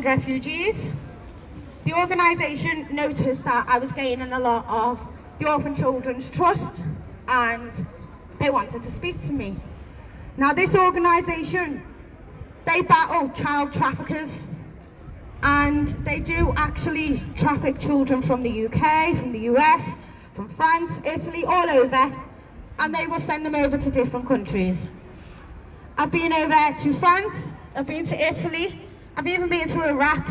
and refugees. The organisation noticed that I was gaining a lot of the orphan children's trust and they wanted to speak to me. Now this organisation, they battle child traffickers and they do actually traffic children from the UK, from the US, from France, Italy, all over, and they will send them over to different countries. I've been over to France, I've been to Italy, I've even been to Iraq.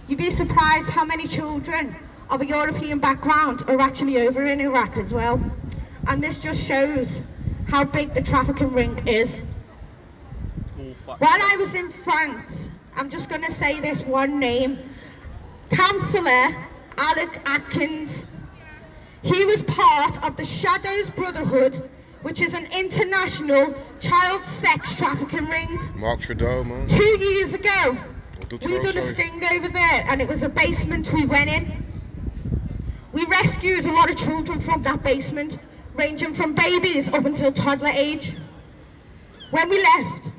You'd be surprised how many children of a European background are actually over in Iraq as well. And this just shows how big the trafficking ring is. While I was in France, I'm just going to say this one name, Councillor Alec Atkins. He was part of the Shadows Brotherhood, which is an international child sex trafficking ring. Mark Trudeau, man. 2 years ago, we done a sting over there, and it was a basement we went in. We rescued a lot of children from that basement, ranging from babies up until toddler age. When we left,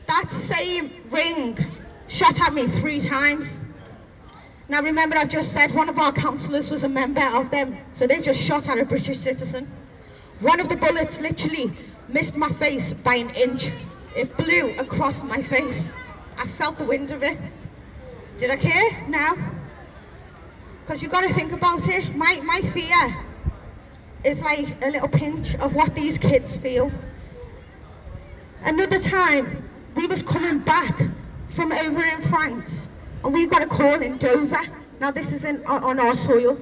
that same ring shot at me 3 times. Now remember, I've just said one of our councillors was a member of them, so they just shot at a British citizen. One of the bullets literally missed my face by an inch. It blew across my face. I felt the wind of it. Did I care? No. Because you've got to think about it. My fear is like a little pinch of what these kids feel. Another time, we was coming back from over in France, and we got a call in Dover. Now this is on our soil.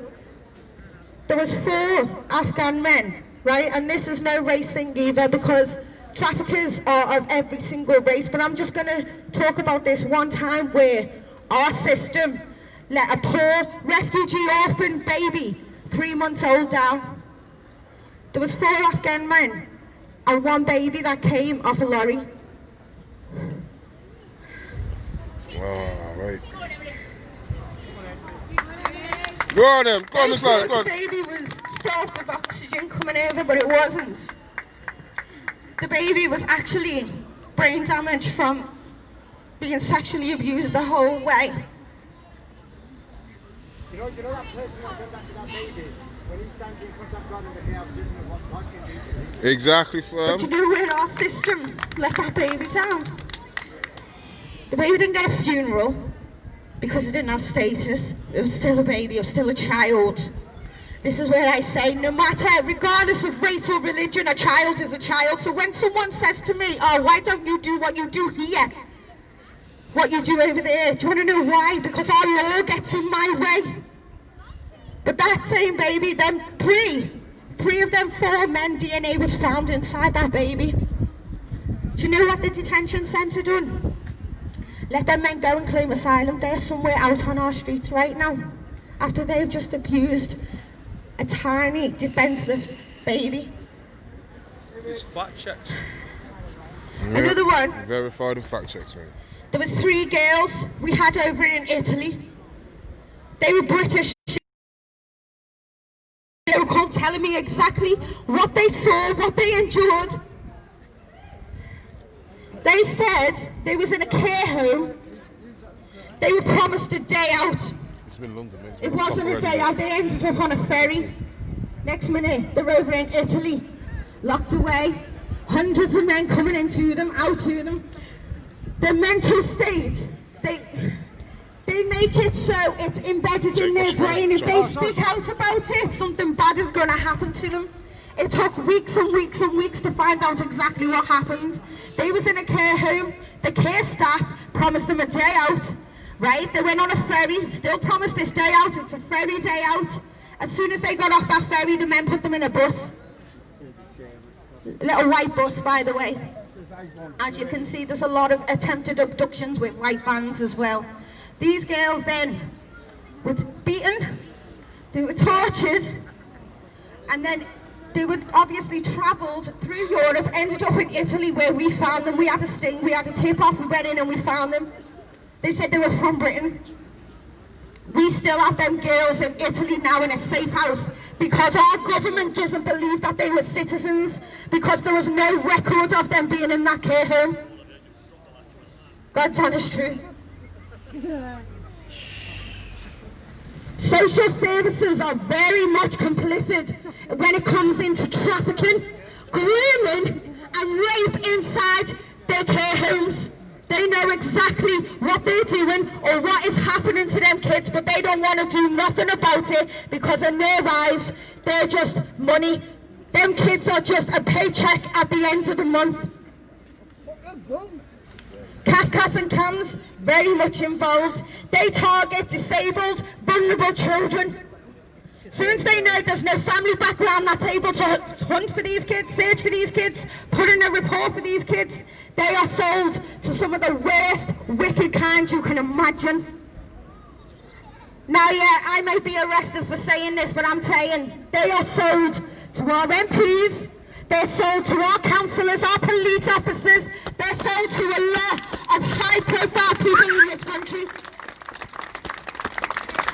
There was 4 Afghan men, right? And this is no race thing either, because traffickers are of every single race, but I'm just going to talk about this one time where our system let a poor refugee orphan baby, 3 months old, down. There was 4 Afghan men and 1 baby that came off a lorry. Oh, right. Go on then, go on, Miss Lara, go on. The baby was starved of oxygen coming over, but it wasn't. The baby was actually brain damaged from being sexually abused the whole way. You know that person that done that to that baby, when he stands in front of God in the day of judgment, what God can do to him? Exactly, fam. But you know where our system let that baby down? The baby didn't get a funeral because it didn't have status. It was still a baby, it was still a child. This is where I say, no matter, regardless of race or religion, a child is a child. So when someone says to me, oh, why don't you do what you do here? What you do over there? Do you want to know why? Because our law gets in my way. But that same baby, then three of them 4 men DNA was found inside that baby. Do you know what the detention centre done? Let them men go and claim asylum. They're somewhere out on our streets right now, after they've just abused a tiny, defenseless baby. It's fact checked. Yeah, another one. Verified and fact checked, man. There was 3 girls we had over in Italy. They were British. They were called telling me exactly what they saw, what they endured. They said they was in a care home. They were promised a day out. It's been London, man. It wasn't a day out. They ended up on a ferry. Next minute, they're over in Italy, locked away. Hundreds of men coming into them, out to them. Their mental state, they make it so it's embedded in their brain. If they speak out about it, something bad is going to happen to them. It took weeks and weeks and weeks to find out exactly what happened. They was in a care home. The care staff promised them a day out, right? They went on a ferry, still promised this day out. It's a ferry day out. As soon as they got off that ferry, the men put them in a bus. A little white bus, by the way. As you can see, there's a lot of attempted abductions with white vans as well. These girls then were beaten, they were tortured, and then they were obviously travelled through Europe, ended up in Italy where we found them. We had a sting, we had a tip off, we went in and we found them. They said they were from Britain. We still have them girls in Italy now in a safe house because our government doesn't believe that they were citizens, because there was no record of them being in that care home. God's honest truth. Social services are very much complicit when it comes into trafficking, grooming and rape inside their care homes. They know exactly what they're doing or what is happening to them kids, but they don't want to do nothing about it because in their eyes, they're just money. Them kids are just a paycheck at the end of the month. CAFCAS and CAMS, very much involved. They target disabled, vulnerable children. Soon as they know there's no family background that's able to hunt for these kids, search for these kids, put in a report for these kids, they are sold to some of the worst, wicked kinds you can imagine. Now, yeah, I may be arrested for saying this, but I'm saying they are sold to our MPs, they're sold to our councillors, our police officers, they're sold to a lot of high-profile people in this country.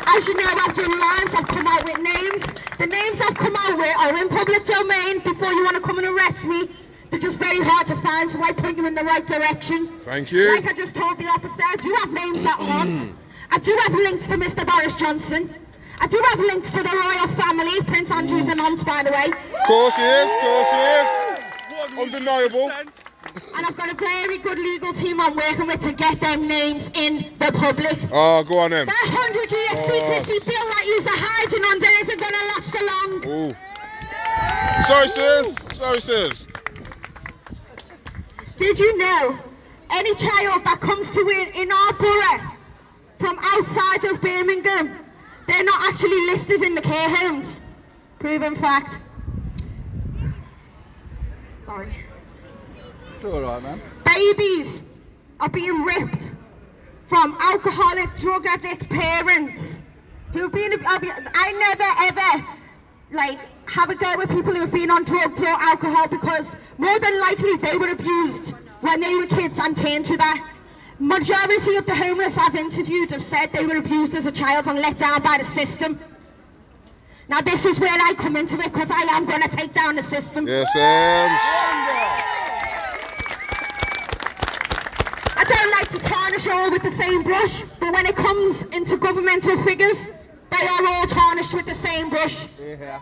As you know, I've done lines, I've come out with names. The names I've come out with are in public domain before you want to come and arrest me. They're just very hard to find, so I point you in the right direction. Thank you. Like I just told the officer, I do have names that aren't. I do have links to Mr. Boris Johnson. I do have links to the royal family, Prince Andrew's and aunts, by the way. Of course he is, of course he is. Undeniable. And I've got a very good legal team I'm working with to get them names in the public. Oh, go on then. That 100-year secrecy bill that you're hiding under isn't going to last for long. Ooh. Sorry, sirs. Sorry, sirs. Did you know any child that comes to in our borough from outside of Birmingham, they're not actually listed in the care homes? Proven fact. Sorry. It's all right, man. Babies are being ripped from alcoholic, drug addict parents who've been. I never ever like have a go with people who've been on drugs or alcohol because more than likely they were abused when they were kids and turned to that. Majority of the homeless I've interviewed have said they were abused as a child and let down by the system. Now this is where I come into it because I am going to take down the system. Yes, I don't like to tarnish all with the same brush, but when it comes into governmental figures, they are all tarnished with the same brush. Yeah,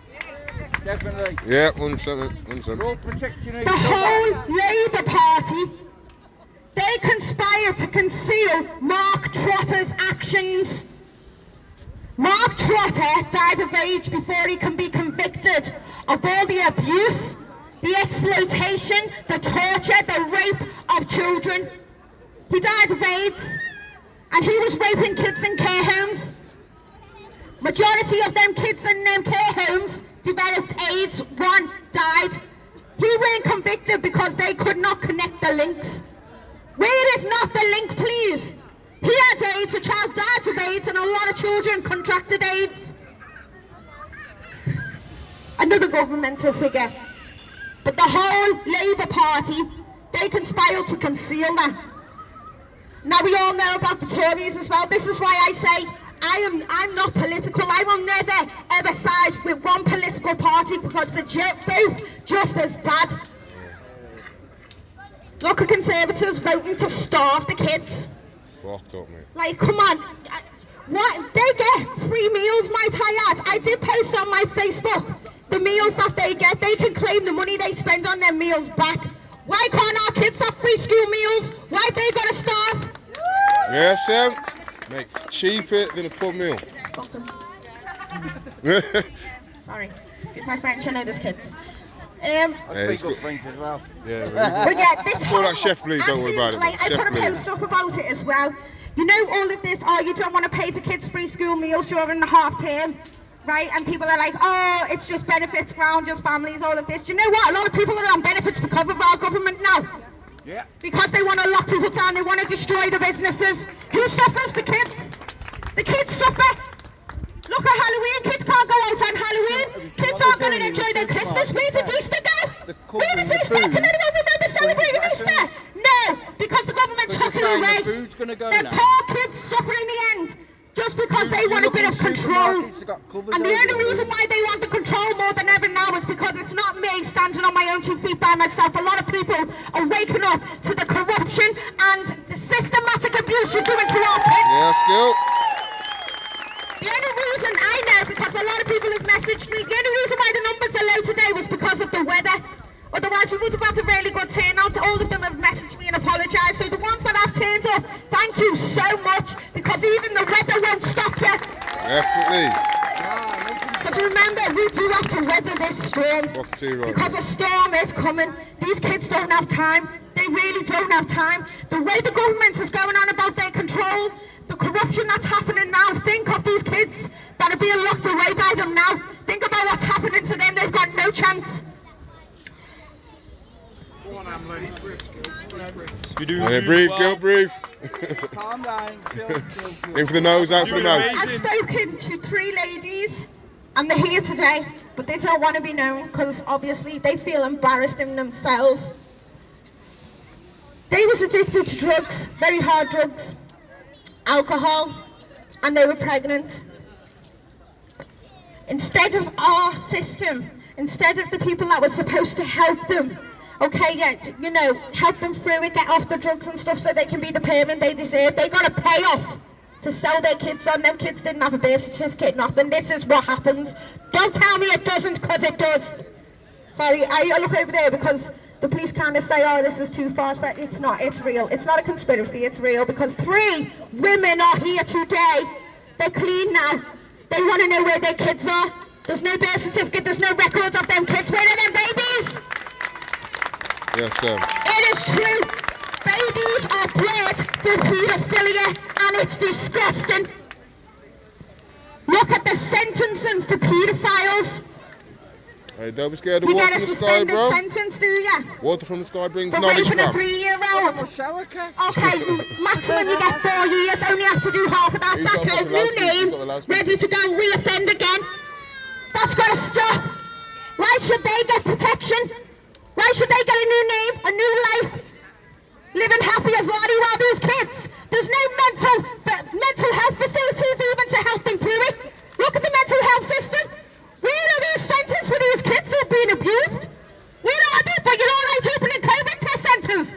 definitely. Yeah, 100%. We're all protecting each The other. whole Labour Party, they conspire to conceal Mark Trotter's actions. Mark Trotter died of age before he can be convicted of all the abuse, the exploitation, the torture, the rape of children. He died of AIDS, and he was raping kids in care homes. Majority of them kids in them care homes developed AIDS, one died. He weren't convicted because they could not connect the links. Where is not the link, please? He had AIDS, a child died of AIDS, and a lot of children contracted AIDS. Another governmental figure. But the whole Labour Party, they conspired to conceal that. Now we all know about the Tories as well. This is why I say I'm not political. I will never ever side with one political party because they're both just as bad. Look at Conservatives voting to starve the kids. Fucked up, mate. Like, come on. What? They get free meals, might I add. I did post on my Facebook the meals that they get. They can claim the money they spend on their meals back. Why can't our kids have free school meals? Why they gotta starve? Yes, Sam. Mate, cheaper than a pub meal. Sorry, excuse my French, I know there's kids. Yeah, I it's speak good. up French as well. Yeah, But yeah, this Call that Chef Blue, don't worry about it. Like, I Chef put a Blue. post up about it as well. You know all of this, oh, you don't want to pay for kids' free school meals during the half term, right? And people are like, oh, it's just benefits, ground, just families, all of this. Do you know what? A lot of people are on benefits because of our government now. Yeah. Because they want to lock people down, they want to destroy the businesses. Who suffers? The kids. The kids suffer. Look at Halloween, kids can't go out on Halloween. Kids aren't going to enjoy their Christmas. Where did Easter go? Where was Easter? Can anyone remember celebrating Easter? No, because the government took it away. The poor kids suffer in the end. Just because they want a bit of control. And the only reason why they want the control more than ever now is because it's not me standing on my own 2 feet by myself. A lot of people are waking up to the corruption and the systematic abuse you're doing to our kids. Yes, girl. The only reason I know, because a lot of people have messaged me, the only reason why the numbers are low today was because of the weather. Otherwise, we would have had a really good turnout. All of them have messaged me and apologised. So the ones that have turned up, thank you so much, because even the weather won't stop you. Definitely. But remember, we do have to weather this storm. Fuck too right. Because a storm is coming. These kids don't have time. They really don't have time. The way the government is going on about their control, the corruption that's happening now, think of these kids that are being locked away by them now. Think about what's happening to them. They've got no chance. Yeah, breathe, girl, breathe. Calm down. In for the nose, out for the mouth. I've spoken to 3 ladies and they're here today, but they don't want to be known because obviously they feel embarrassed in themselves. They was addicted to drugs, very hard drugs, alcohol, and they were pregnant. Instead of our system, instead of the people that were supposed to help them, okay, yeah, you know, help them through it, get off the drugs and stuff so they can be the parent they deserve, they got to pay off to sell their kids on. Them kids didn't have a birth certificate, nothing. This is what happens. Don't tell me it doesn't, because it does. Sorry, I look over there because the police kind of say, oh, this is too far. But it's not, it's real. It's not a conspiracy, it's real, because 3 women are here today. They're clean now. They want to know where their kids are. There's no birth certificate, there's no records of them kids. Where are them babies? Yes, sir. It is true. Babies are bred for paedophilia, and it's disgusting. Look at the sentencing for paedophiles. Hey, don't be scared of You water get from a the sky, suspended bro. sentence, do ya? Water from the sky brings For knowledge, raping a fam. 3-year-old. Shower cap. Okay, maximum you get 4 years, only have to do half of that. Who's got Back out, the new loudspeaker? Who's name, got the loudspeaker? ready to go re-offend again. That's got to stop. Why should they get protection? Why should they get a new name, a new life? Living happy as Lottie while these kids. There's no mental health facilities even to help them through it. Look at the mental health system. Where are these centres for these kids who've been abused? Where are they? But you're all right opening COVID test centres.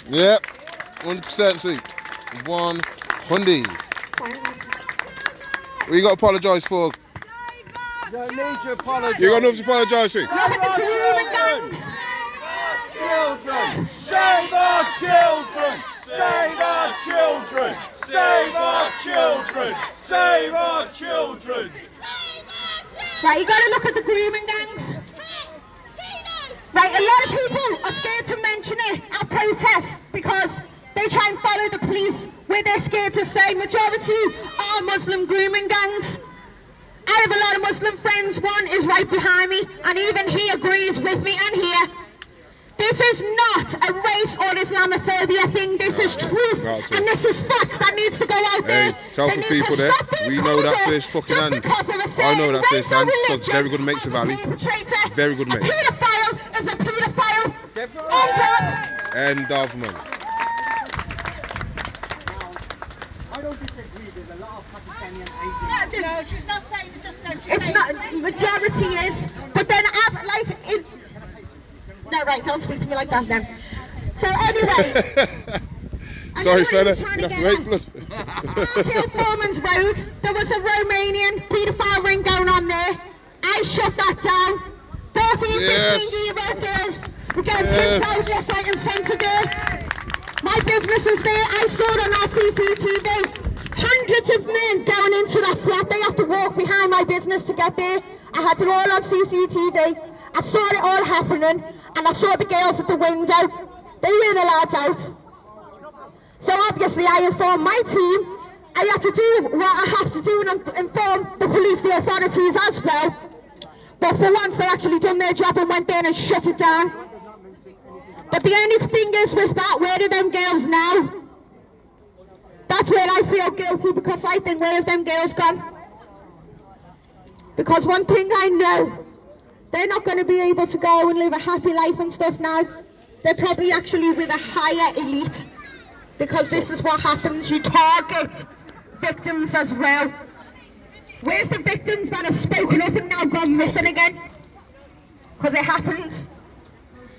Yep, 100% sweet. 100. What you got to apologise for? You don't need to apologise. You got enough to apologise for? Look at the grooming gangs. Children! Save our children! Save our children! Save our children! Save our children! Right, you got to look at the grooming gangs. Right, a lot of people are scared to mention it at protests because they try and follow the police where they're scared to say majority are Muslim grooming gangs. I have a lot of Muslim friends. One is right behind me, and even he agrees with me, and here. This is not a race or Islamophobia thing. This is truth, and this is facts that needs to go out there. Hey, tell the people there, we know that first fucking hand. I know that first hand, because it's very good mates of Ali. Very good mates. A paedophile is a paedophile. End of. End of, man. I don't disagree. There's a lot of Pakistani and Asian. No, she's not saying it just don't. It's not, majority is, but then like, it's, no, right, don't speak to me like that then. So anyway. Sorry, fella. You You have to wait, blood. Hill Foreman's Road, there was a Romanian paedophile ring going on there. I shut that down. 14, Yes. 15-year-old girls were getting picked out left, right and centre there. My business is there. I saw it on our CCTV. Hundreds of men going into that flat. They have to walk behind my business to get there. I had it all on CCTV. I saw it all happening, and I saw the girls at the window. They were the lads out. So obviously I informed my team. I had to do what I have to do and inform the police, the authorities as well. But for once they actually done their job and went there and shut it down. But the only thing is with that, where are them girls now? That's where I feel guilty, because I think, where have them girls gone? Because one thing I know, they're not going to be able to go and live a happy life and stuff now. They're probably actually with a higher elite. Because this is what happens, you target victims as well. Where's the victims that have spoken up and now gone missing again? Because it happens.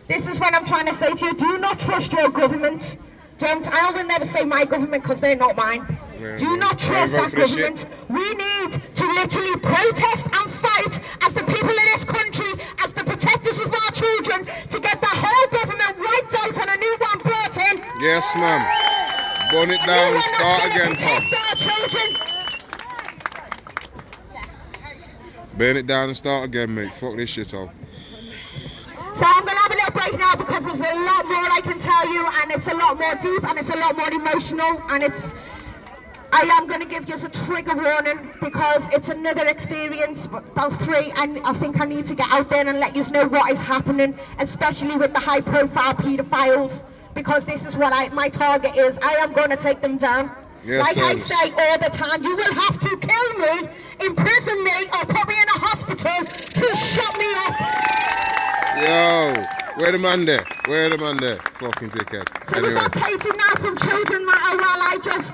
This is what I'm trying to say to you. Do not trust your government. Don't. I will never say my government because they're not mine. Do not trust that government. We need to literally protest and fight as the people in this country, as the protectors of our children, to get the whole government wiped out and a new one brought in. Yes, ma'am. Burn it down, start again, fam. Burn it down and start again, mate. Fuck this shit up. So I'm going to have a little break now because there's a lot more I can tell you, and it's a lot more deep and it's a lot more emotional, and I am going to give you a trigger warning because it's another experience, about 3, and I think I need to get out there and let you know what is happening, especially with the high profile paedophiles, because this is what my target is. I am going to take them down. Yes, like I say all the time, you will have to kill me, imprison me, or put me in a hospital to shut me up. Yo, where the man there? Where the man there? Fucking dickhead. So we've got Katie now from Children Matter while I just